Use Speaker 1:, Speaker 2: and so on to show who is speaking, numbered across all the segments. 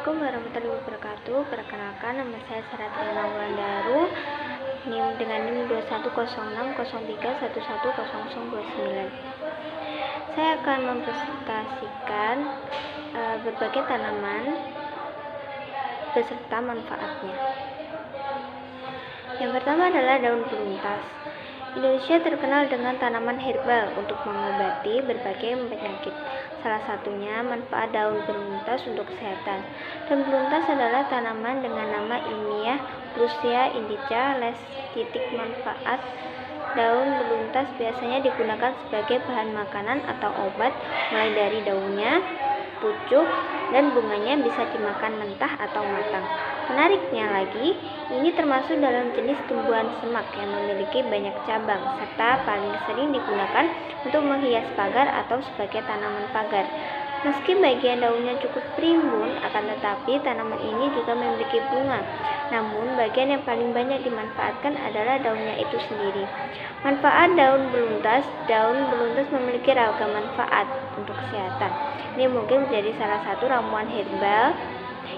Speaker 1: Assalamualaikum warahmatullahi wabarakatuh. Perkenalkan, nama saya Saratriana Wulandaru, dengan NIM 210603110029. Saya akan mempresentasikan berbagai tanaman beserta manfaatnya. Yang pertama adalah daun beluntas. Indonesia terkenal dengan tanaman herbal untuk mengobati berbagai penyakit. Salah satunya manfaat daun beluntas untuk kesehatan. Daun beluntas adalah tanaman dengan nama ilmiah Clusia indica les. Manfaat daun beluntas biasanya digunakan sebagai bahan makanan atau obat, mulai dari daunnya, pucuk, dan bunganya bisa dimakan mentah atau matang. Menariknya lagi, ini termasuk dalam jenis tumbuhan semak yang memiliki banyak cabang, serta paling sering digunakan untuk menghias pagar atau sebagai tanaman pagar. Meski bagian daunnya cukup primbon, akan tetapi tanaman ini juga memiliki bunga. Namun, bagian yang paling banyak dimanfaatkan adalah daunnya itu sendiri. Manfaat daun beluntas memiliki ragam manfaat untuk kesehatan. Ini mungkin menjadi salah satu ramuan herbal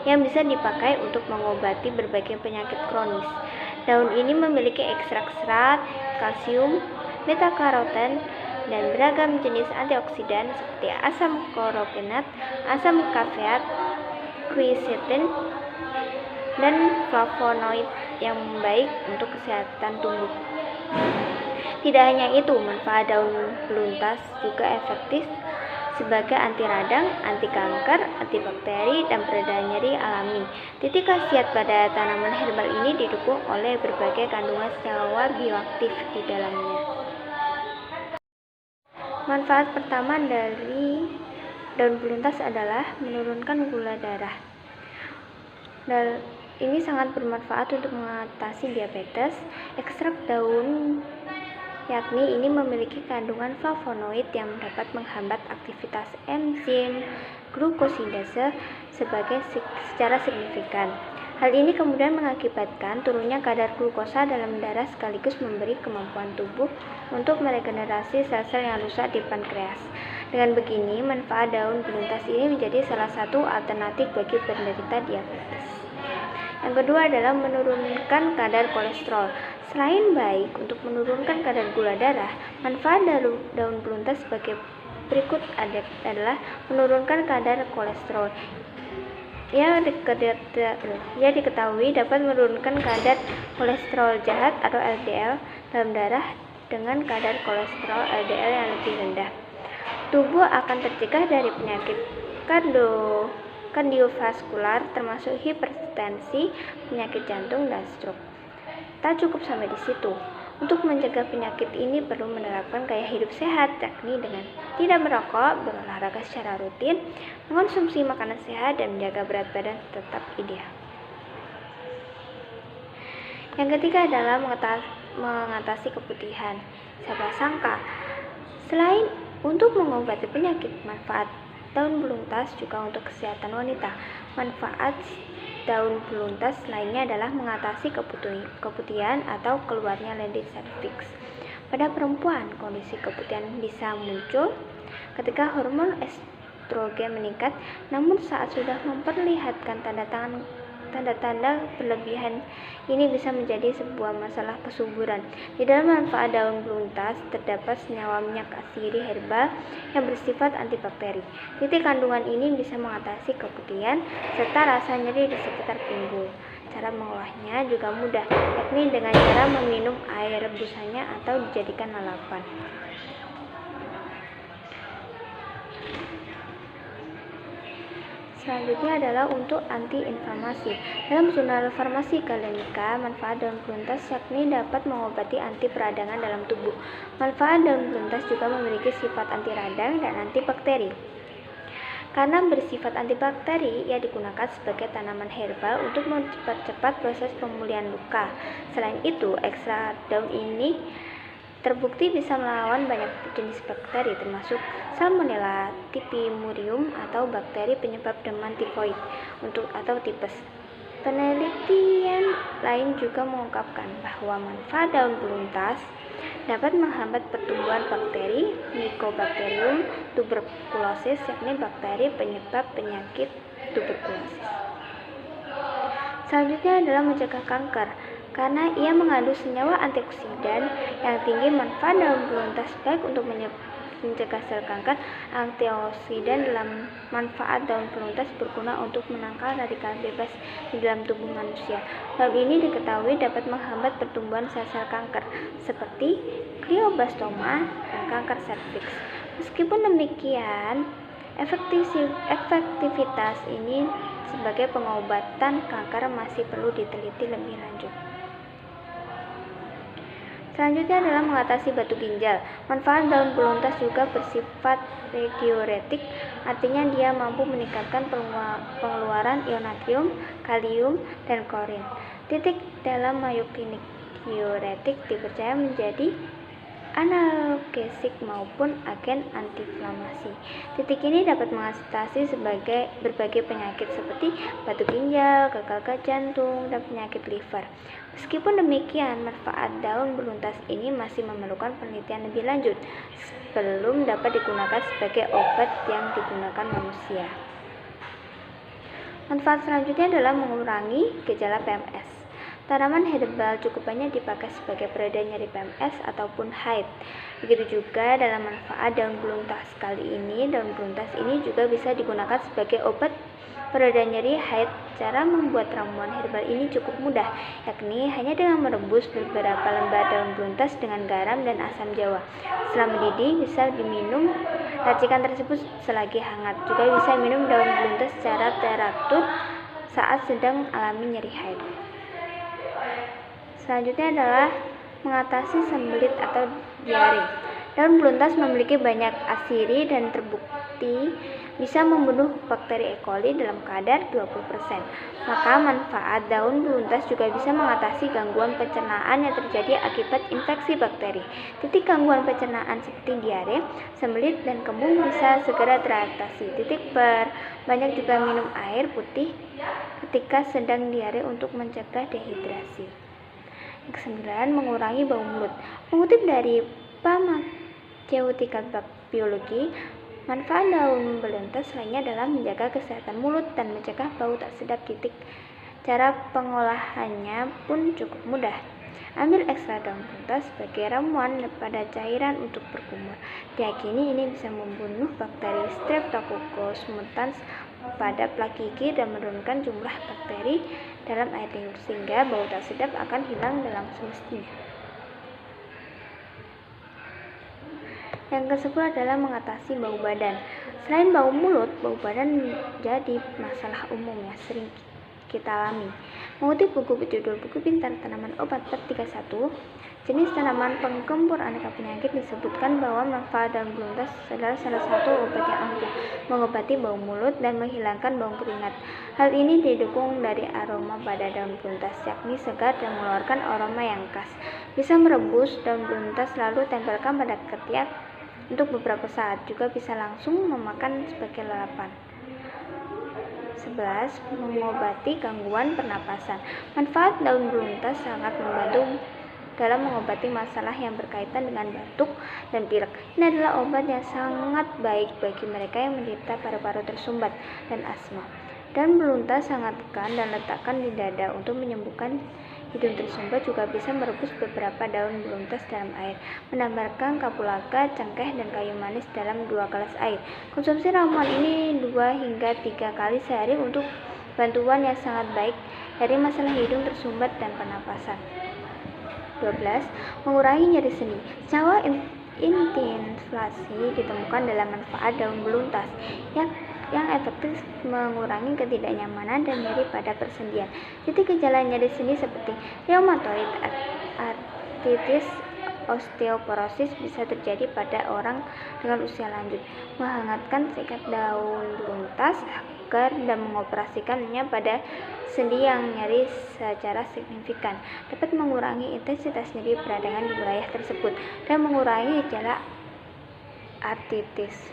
Speaker 1: yang bisa dipakai untuk mengobati berbagai penyakit kronis. Daun ini memiliki ekstrak serat, kalsium, beta-karoten, dan beragam jenis antioksidan seperti asam klorogenat, asam kafeat, quercetin, dan flavonoid yang baik untuk kesehatan tubuh. Tidak hanya itu, manfaat daun beluntas juga efektif sebagai anti radang, anti kanker, antibakteri, dan pereda nyeri alami. Titik khasiat pada tanaman herbal ini didukung oleh berbagai kandungan senyawa bioaktif di dalamnya. Manfaat pertama dari daun beluntas adalah menurunkan gula darah. Ini sangat bermanfaat untuk mengatasi diabetes. Ekstrak daun yakni ini memiliki kandungan flavonoid yang dapat menghambat aktivitas enzim glukosidase secara signifikan. Hal ini kemudian mengakibatkan turunnya kadar glukosa dalam darah sekaligus memberi kemampuan tubuh untuk meregenerasi sel-sel yang rusak di pankreas. Dengan begini, manfaat daun beluntas ini menjadi salah satu alternatif bagi penderita diabetes. Yang kedua adalah menurunkan kadar kolesterol. Selain baik untuk menurunkan kadar gula darah, manfaat daun beluntas sebagai berikut adalah menurunkan kadar kolesterol. Ia diketahui dapat menurunkan kadar kolesterol jahat atau LDL dalam darah dengan kadar kolesterol LDL yang lebih rendah. Tubuh akan tercegah dari penyakit kardiovaskular termasuk hipertensi, penyakit jantung, dan stroke. Tak cukup sampai di situ. Untuk mencegah penyakit ini perlu menerapkan gaya hidup sehat, yakni dengan tidak merokok, berolahraga secara rutin, mengonsumsi makanan sehat, dan menjaga berat badan tetap ideal. Yang ketiga adalah mengatasi keputihan. Siapa sangka, selain untuk mengobati penyakit, manfaat daun beluntas juga untuk kesehatan wanita. Manfaat daun beluntas lainnya adalah mengatasi keputihan atau keluarnya lendir serviks. Pada perempuan, kondisi keputihan bisa muncul ketika hormon estrogen meningkat, namun saat sudah memperlihatkan tanda-tanda berlebihan, ini bisa menjadi sebuah masalah kesuburan. Di dalam manfaat daun beluntas terdapat senyawa minyak asiri herbal yang bersifat antibakteri. Titik kandungan ini bisa mengatasi keputihan serta rasa nyeri di sekitar pinggul. Cara mengolahnya juga mudah, yakni dengan cara meminum air rebusannya atau dijadikan lalapan. Selanjutnya adalah untuk anti-inflamasi. Dalam jurnal farmasi klinika, manfaat daun beluntas yakni dapat mengobati anti peradangan dalam tubuh. Manfaat daun beluntas juga memiliki sifat anti radang dan antibakteri. Karena bersifat antibakteri, ia digunakan sebagai tanaman herbal untuk mempercepat proses pemulihan luka. Selain itu, ekstrak daun ini terbukti bisa melawan banyak jenis bakteri termasuk Salmonella typhimurium atau bakteri penyebab demam tifoid atau tipes. Penelitian lain juga mengungkapkan bahwa manfaat daun beluntas dapat menghambat pertumbuhan bakteri Mycobacterium tuberculosis, yakni bakteri penyebab penyakit tuberkulosis. Selanjutnya adalah mencegah kanker, karena ia mengandung senyawa antioksidan yang tinggi. Manfaat daun beluntas baik untuk mencegah sel kanker. Antioksidan dalam manfaat daun beluntas berguna untuk menangkal radikal bebas di dalam tubuh manusia. Daun ini diketahui dapat menghambat pertumbuhan sel-sel kanker seperti glioblastoma dan kanker serviks. Meskipun demikian, efektivitas ini sebagai pengobatan kanker masih perlu diteliti lebih lanjut. Selanjutnya adalah mengatasi batu ginjal. Manfaat daun beluntas juga bersifat diuretik, artinya dia mampu meningkatkan pengeluaran ion natrium, kalium, dan klorin. Titik dalam Mayo Clinic, diuretik dipercaya menjadi analgesik maupun agen antiinflamasi. Titik ini dapat mengatasi berbagai penyakit seperti batu ginjal, gagal jantung, dan penyakit liver. Meskipun demikian, manfaat daun beluntas ini masih memerlukan penelitian lebih lanjut sebelum dapat digunakan sebagai obat yang digunakan manusia. Manfaat selanjutnya adalah mengurangi gejala PMS. Tanaman herbal cukup banyak dipakai sebagai pereda nyeri PMS ataupun haid. Begitu juga dalam manfaat daun beluntas. Kali ini daun beluntas ini juga bisa digunakan sebagai obat pereda nyeri haid. Cara membuat ramuan herbal ini cukup mudah, yakni hanya dengan merebus beberapa lembar daun beluntas dengan garam dan asam jawa. Setelah mendidih, bisa diminum racikan tersebut selagi hangat. Juga bisa minum daun beluntas secara teratur saat sedang alami nyeri haid. Selanjutnya adalah mengatasi sembelit atau diare. Daun beluntas memiliki banyak asidi dan terbukti bisa membunuh bakteri E. coli dalam kadar 20%. Maka manfaat daun beluntas juga bisa mengatasi gangguan pencernaan yang terjadi akibat infeksi bakteri. Titik gangguan pencernaan seperti diare, sembelit, dan kembung bisa segera teratasi. Banyak juga minum air putih ketika sedang diare untuk mencegah dehidrasi. Yang ke-9, mengurangi bau mulut. Mengutip dari Pharmaceutical Biology, manfaat daun beluntas lainnya adalah menjaga kesehatan mulut dan mencegah bau tak sedap. Cara pengolahannya pun cukup mudah. Ambil ekstrak daun beluntas sebagai ramuan pada cairan untuk berkumur. Diyakini ini bisa membunuh bakteri Streptococcus mutans pada plak gigi dan menurunkan jumlah bakteri dalam air liur, sehingga bau tak sedap akan hilang dalam semestinya. Yang ke-10 adalah mengatasi bau badan. Selain bau mulut, bau badan menjadi masalah umum yang sering kita alami. Mengutip buku berjudul Buku Pintar Tanaman Obat Bab 31, jenis tanaman penggempur aneka penyakit, disebutkan bahwa manfaat daun beluntas adalah salah satu obat yang ampuh mengobati bau mulut dan menghilangkan bau keringat. Hal ini didukung dari aroma pada daun beluntas, yakni segar dan mengeluarkan aroma yang khas. Bisa merebus daun beluntas lalu tempelkan pada ketiak untuk beberapa saat. Juga bisa langsung memakan sebagai lalapan. 11. Mengobati gangguan pernapasan. Manfaat daun beluntas sangat membantu dalam mengobati masalah yang berkaitan dengan batuk dan pilek. Ini adalah obat yang sangat baik bagi mereka yang menderita paru-paru tersumbat dan asma. Daun beluntas sangat tekan dan letakkan di dada untuk menyembuhkan hidung tersumbat. Juga bisa merebus beberapa daun beluntas dalam air, menambahkan kapulaga, cengkeh, dan kayu manis dalam 2 gelas air. Konsumsi ramuan ini 2 hingga 3 kali sehari untuk bantuan yang sangat baik dari masalah hidung tersumbat dan pernapasan. 12. Mengurangi nyeri sendi. Senyawa antiinflamasi ditemukan dalam manfaat daun beluntas yang efektif mengurangi ketidaknyamanan dan nyeri pada persendian. Titik gejala nyeri sendi seperti rheumatoid arthritis, osteoporosis bisa terjadi pada orang dengan usia lanjut. Menghangatkan seikat daun beluntas agar dan mengoperasikannya pada sendi yang nyeri secara signifikan dapat mengurangi intensitas nyeri peradangan di wilayah tersebut dan mengurangi gejala artritis.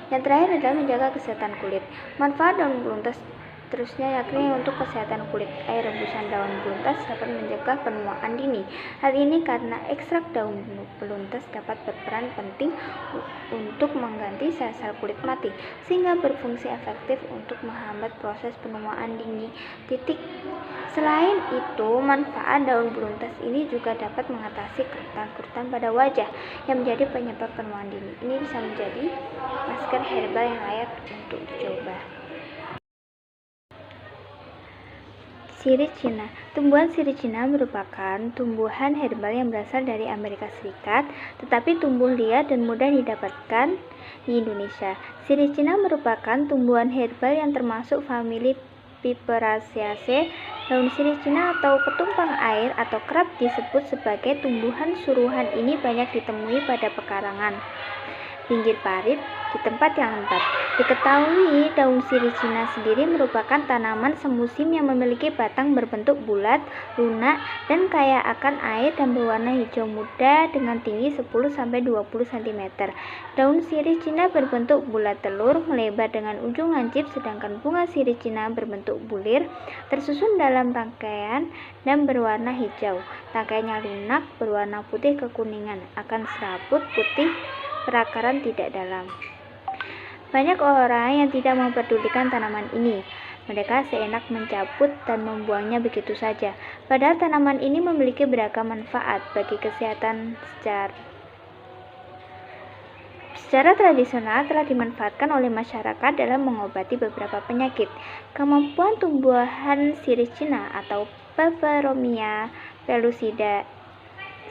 Speaker 1: Yang terakhir adalah menjaga kesehatan kulit. Manfaat daun beluntas seterusnya yakni untuk kesehatan kulit. Air rebusan daun beluntas dapat mencegah penuaan dini. Hal ini karena ekstrak daun beluntas dapat berperan penting untuk mengganti sel-sel kulit mati, sehingga berfungsi efektif untuk menghambat proses penuaan dini. Selain itu, manfaat daun beluntas ini juga dapat mengatasi kerutan-kerutan pada wajah yang menjadi penyebab penuaan dini. Ini bisa menjadi masker herbal yang layak untuk dicoba. Sirih Cina. Tumbuhan sirih Cina merupakan tumbuhan herbal yang berasal dari Amerika Serikat, tetapi tumbuh liar dan mudah didapatkan di Indonesia. Sirih Cina merupakan tumbuhan herbal yang termasuk famili Piperaceae. Daun sirih Cina atau ketumpang air atau kerap disebut sebagai tumbuhan suruhan ini banyak ditemui pada pekarangan pinggir parit di tempat yang lembab. Diketahui daun sirih Cina sendiri merupakan tanaman semusim yang memiliki batang berbentuk bulat, lunak, dan kaya akan air dan berwarna hijau muda dengan tinggi 10-20 cm. Daun sirih Cina berbentuk bulat telur melebar dengan ujung lancip, sedangkan bunga sirih Cina berbentuk bulir tersusun dalam rangkaian dan berwarna hijau. Rangkaiannya lunak berwarna putih kekuningan, akan serabut putih perakaran tidak dalam. Banyak orang yang tidak memperdulikan tanaman ini. Mereka seenak mencabut dan membuangnya begitu saja. Padahal tanaman ini memiliki beragam manfaat bagi kesehatan. Secara tradisional telah dimanfaatkan oleh masyarakat dalam mengobati beberapa penyakit. Kemampuan tumbuhan sirih Cina atau Peperomia pellucida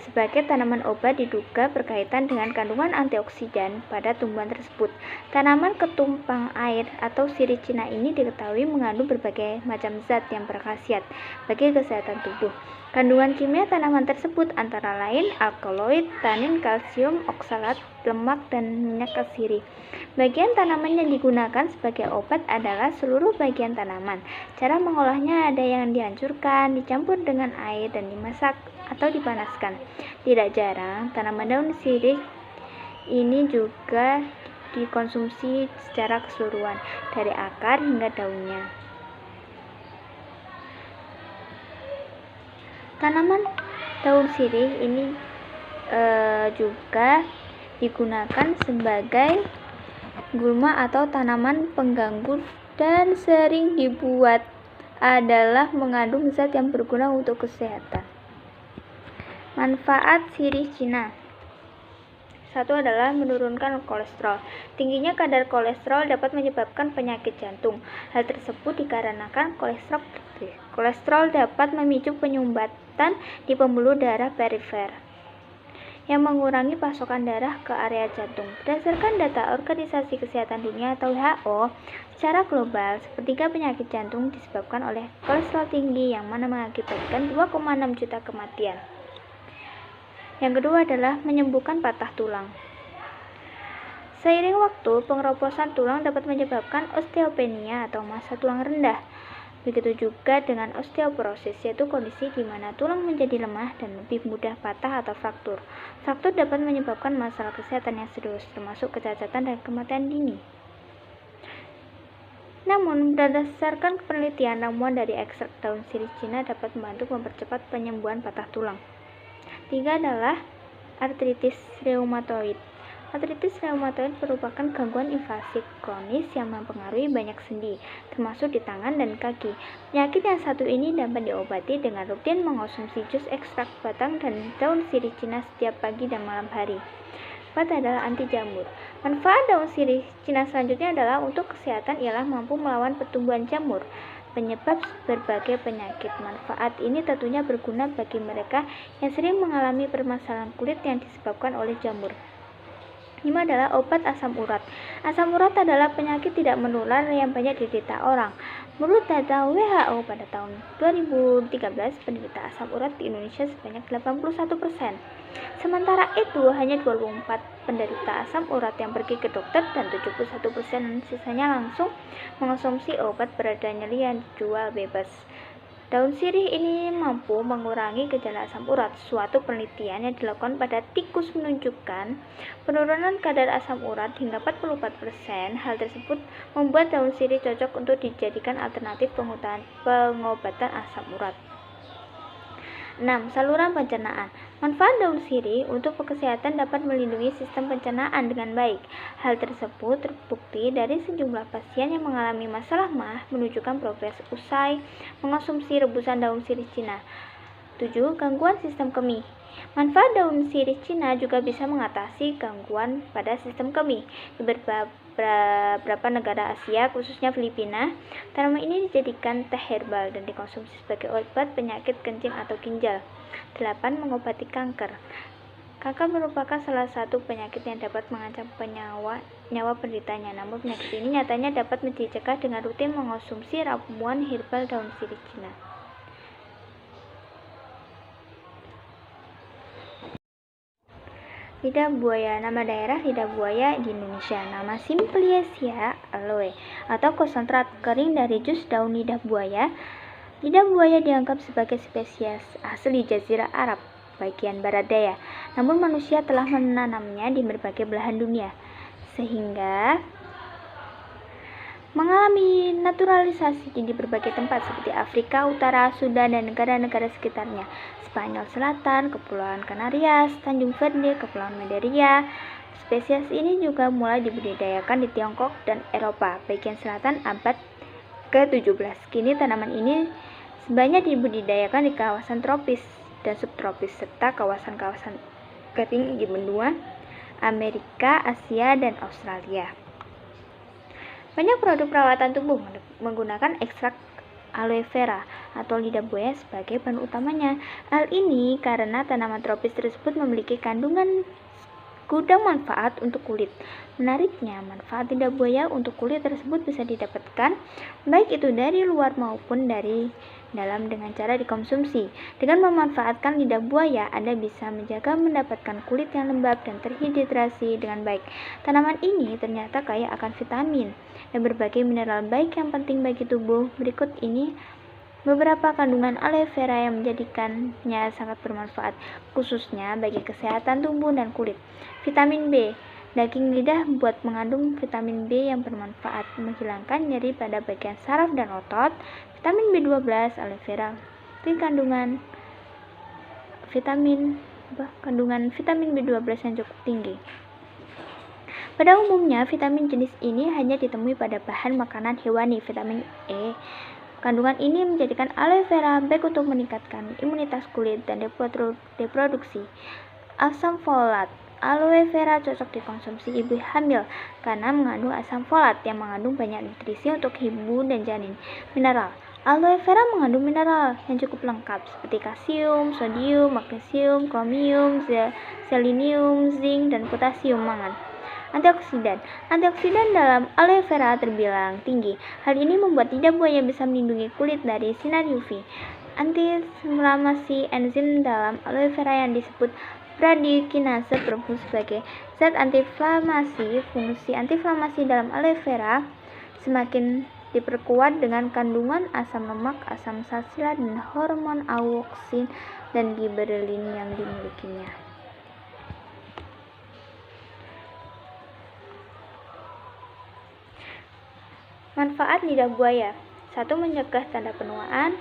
Speaker 1: sebagai tanaman obat diduga berkaitan dengan kandungan antioksidan pada tumbuhan tersebut. Tanaman ketumpang air atau sirih Cina ini diketahui mengandung berbagai macam zat yang berkhasiat bagi kesehatan tubuh. Kandungan kimia tanaman tersebut antara lain alkaloid, tanin, kalsium, oksalat, lemak, dan minyak sirih. Bagian tanaman yang digunakan sebagai obat adalah seluruh bagian tanaman. Cara mengolahnya ada yang dihancurkan, dicampur dengan air, dan dimasak atau dipanaskan. Tidak jarang, tanaman daun sirih ini juga dikonsumsi secara keseluruhan, dari akar hingga daunnya. Tanaman daun sirih ini juga digunakan sebagai gulma atau tanaman pengganggu dan sering dibuat adalah mengandung zat yang berguna untuk kesehatan. Manfaat sirih Cina. Satu adalah menurunkan kolesterol. Tingginya kadar kolesterol dapat menyebabkan penyakit jantung. Hal tersebut dikarenakan kolesterol dapat memicu penyumbatan di pembuluh darah perifer yang mengurangi pasokan darah ke area jantung. Berdasarkan data Organisasi Kesehatan Dunia atau WHO, secara global, sepertiga penyakit jantung disebabkan oleh kolesterol tinggi yang mana mengakibatkan 2,6 juta kematian. Yang kedua adalah menyembuhkan patah tulang. Seiring waktu, pengeroposan tulang dapat menyebabkan osteopenia atau massa tulang rendah. Begitu juga dengan osteoporosis, yaitu kondisi di mana tulang menjadi lemah dan lebih mudah patah atau fraktur. Fraktur dapat menyebabkan masalah kesehatan yang serius, termasuk kecacatan dan kematian dini. Namun, berdasarkan penelitian, ramuan dari ekstrak daun sirih Cina dapat membantu mempercepat penyembuhan patah tulang. Tiga adalah artritis reumatoid. Artritis reumatoid merupakan gangguan invasif kronis yang mempengaruhi banyak sendi, termasuk di tangan dan kaki. Penyakit yang satu ini dapat diobati dengan rutin mengonsumsi jus ekstrak batang dan daun sirih Cina setiap pagi dan malam hari. 4 adalah anti jamur. Manfaat daun sirih Cina selanjutnya adalah untuk kesehatan ialah mampu melawan pertumbuhan jamur, penyebab berbagai penyakit. Manfaat ini tentunya berguna bagi mereka yang sering mengalami permasalahan kulit yang disebabkan oleh jamur. 5 adalah obat asam urat. Asam urat adalah penyakit tidak menular yang banyak diderita orang. Menurut data WHO pada tahun 2013, penderita asam urat di Indonesia sebanyak 81%. Sementara itu, hanya 24 penderita asam urat yang pergi ke dokter dan 71% sisanya langsung mengonsumsi obat pereda nyeri yang dijual bebas. Daun sirih ini mampu mengurangi gejala asam urat. Suatu penelitian yang dilakukan pada tikus menunjukkan penurunan kadar asam urat hingga 44%. Hal tersebut membuat daun sirih cocok untuk dijadikan alternatif pengobatan asam urat. 6. Saluran pencernaan. Manfaat daun sirih untuk kesehatan dapat melindungi sistem pencernaan dengan baik. Hal tersebut terbukti dari sejumlah pasien yang mengalami masalah MAH menunjukkan progres usai mengonsumsi rebusan daun sirih Cina. 7. Gangguan sistem kemih. Manfaat daun sirih Cina juga bisa mengatasi gangguan pada sistem kemih. Di beberapa negara Asia, khususnya Filipina, tanaman ini dijadikan teh herbal dan dikonsumsi sebagai obat penyakit kencing atau ginjal. 8. Mengobati kanker. Kanker merupakan salah satu penyakit yang dapat mengancam nyawa penderitanya. Namun penyakit ini nyatanya dapat dicegah dengan rutin mengonsumsi ramuan herbal daun sirih Cina. Lidah buaya. Nama daerah lidah buaya di Indonesia. Nama Simpliaceae aloe atau konsentrat kering dari jus daun lidah buaya. Lidah buaya dianggap sebagai spesies asli Jazirah Arab bagian barat daya. Namun manusia telah menanamnya di berbagai belahan dunia sehingga mengalami naturalisasi di berbagai tempat seperti Afrika Utara, Sudan, dan negara-negara sekitarnya. Spanyol Selatan, Kepulauan Kanarias, Tanjung Verde, Kepulauan Madeira. Spesies ini juga mulai dibudidayakan di Tiongkok dan Eropa bagian selatan abad ke-17. Kini tanaman ini sebanyak dibudidayakan di kawasan tropis dan subtropis serta kawasan-kawasan kering di benua Amerika, Asia, dan Australia. Banyak produk perawatan tubuh menggunakan ekstrak aloe vera atau lidah buaya sebagai bahan utamanya. Hal ini karena tanaman tropis tersebut memiliki kandungan gudang manfaat untuk kulit. Menariknya, manfaat lidah buaya untuk kulit tersebut bisa didapatkan baik itu dari luar maupun dari dalam dengan cara dikonsumsi. Dengan memanfaatkan lidah buaya, Anda bisa mendapatkan kulit yang lembab dan terhidrasi dengan baik. Tanaman ini ternyata kaya akan vitamin dan berbagai mineral baik yang penting bagi tubuh. Berikut ini beberapa kandungan aloe vera yang menjadikannya sangat bermanfaat, khususnya bagi kesehatan tubuh dan kulit. Vitamin B. Daging lidah mengandung vitamin B yang bermanfaat, menghilangkan nyeri pada bagian saraf dan otot. Vitamin B12, aloe vera. Kandungan vitamin B12 yang cukup tinggi. Pada umumnya, vitamin jenis ini hanya ditemui pada bahan makanan hewani. Vitamin E. Kandungan ini menjadikan aloe vera baik untuk meningkatkan imunitas kulit dan reproduksi. Asam folat. Aloe vera cocok dikonsumsi ibu hamil karena mengandung asam folat yang mengandung banyak nutrisi untuk ibu dan janin. Mineral. Aloe vera mengandung mineral yang cukup lengkap seperti kalsium, sodium, magnesium, kromium, selenium, zinc, dan potasium mangan. Antioksidan. Antioksidan dalam aloe vera terbilang tinggi. Hal ini membuat lidah buaya bisa melindungi kulit dari sinar UV. Antiinflamasi. Enzim dalam aloe vera yang disebut bradykinase berfungsi sebagai zat antiinflamasi. Fungsi antiinflamasi dalam aloe vera semakin diperkuat dengan kandungan asam lemak, asam salsila, dan hormon auksin dan giberelin yang dimilikinya. Manfaat lidah buaya. 1. Mencegah tanda penuaan.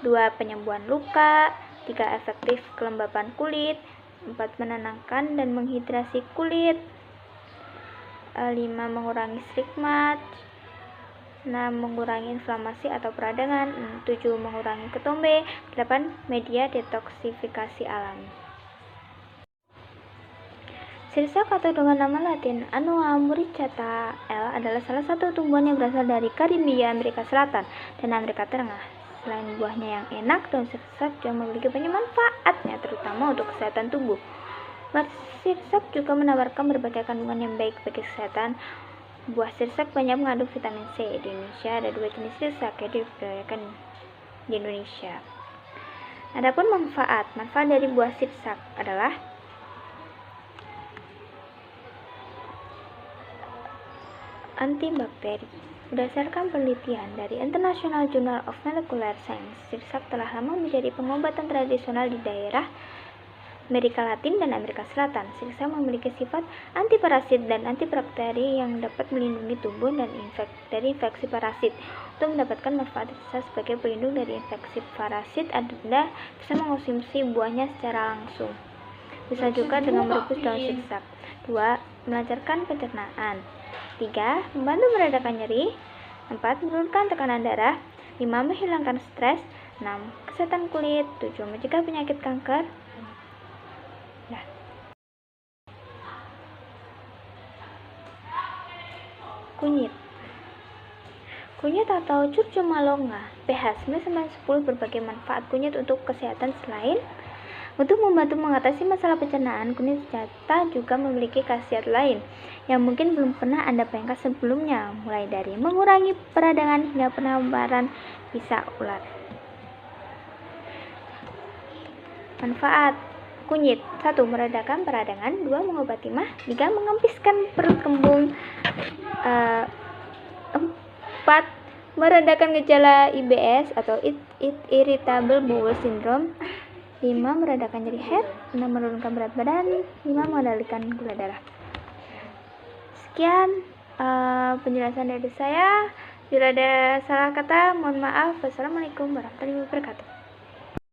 Speaker 1: 2. Penyembuhan luka. 3. Efektif kelembapan kulit. 4. Menenangkan dan menghidrasi kulit. 5. Mengurangi stigmat. 6. Mengurangi inflamasi atau peradangan. 7. Mengurangi ketombe. 8. Media detoksifikasi alami. Sirsak atau dengan nama latin Anoa muricata L adalah salah satu tumbuhan yang berasal dari Karibia, Amerika Selatan, dan Amerika Tengah. Selain buahnya yang enak, daun sirsak juga memiliki banyak manfaatnya, terutama untuk kesehatan tubuh. Buah sirsak juga menawarkan berbagai kandungan yang baik bagi kesehatan. Buah sirsak banyak mengandung vitamin C. Di Indonesia ada 2 jenis sirsak yang dibudidayakan di Indonesia. Adapun manfaat dari buah sirsak adalah antibakteri. Berdasarkan penelitian dari International Journal of Molecular Science, sirsak telah lama menjadi pengobatan tradisional di daerah Amerika Latin dan Amerika Selatan. Sirsak memiliki sifat antiparasit dan antibakteri yang dapat melindungi tubuh dari infeksi parasit. Untuk mendapatkan manfaat sirsak sebagai pelindung dari infeksi parasit, Anda bisa mengonsumsi buahnya secara langsung. Bisa juga dengan merebus daun sirsak. 2. Melancarkan pencernaan. 3. Membantu meredakan nyeri. 4. Menurunkan tekanan darah. 5. Menghilangkan stres. 6. Kesehatan kulit. 7. Mencegah penyakit kanker. Nah. Kunyit. Kunyit atau curcuma longa pH 9-10. Berbagai manfaat kunyit untuk kesehatan. Selain untuk membantu mengatasi masalah pencernaan, kunyit ternyata juga memiliki khasiat lain yang mungkin belum pernah Anda bayangkan sebelumnya, mulai dari mengurangi peradangan hingga penambahan bisa ular. Manfaat kunyit: 1. Meredakan peradangan. 2. Mengobati mah. 3. Mengempiskan perut kembung. 4. Meredakan gejala IBS atau Irritable Bowel Syndrome. 5. Meredakan nyeri head. 6. Menurunkan berat badan. 5. Mengendalikan gula darah. Sekian penjelasan dari saya. Jika ada salah kata, mohon maaf. Wassalamualaikum warahmatullahi wabarakatuh.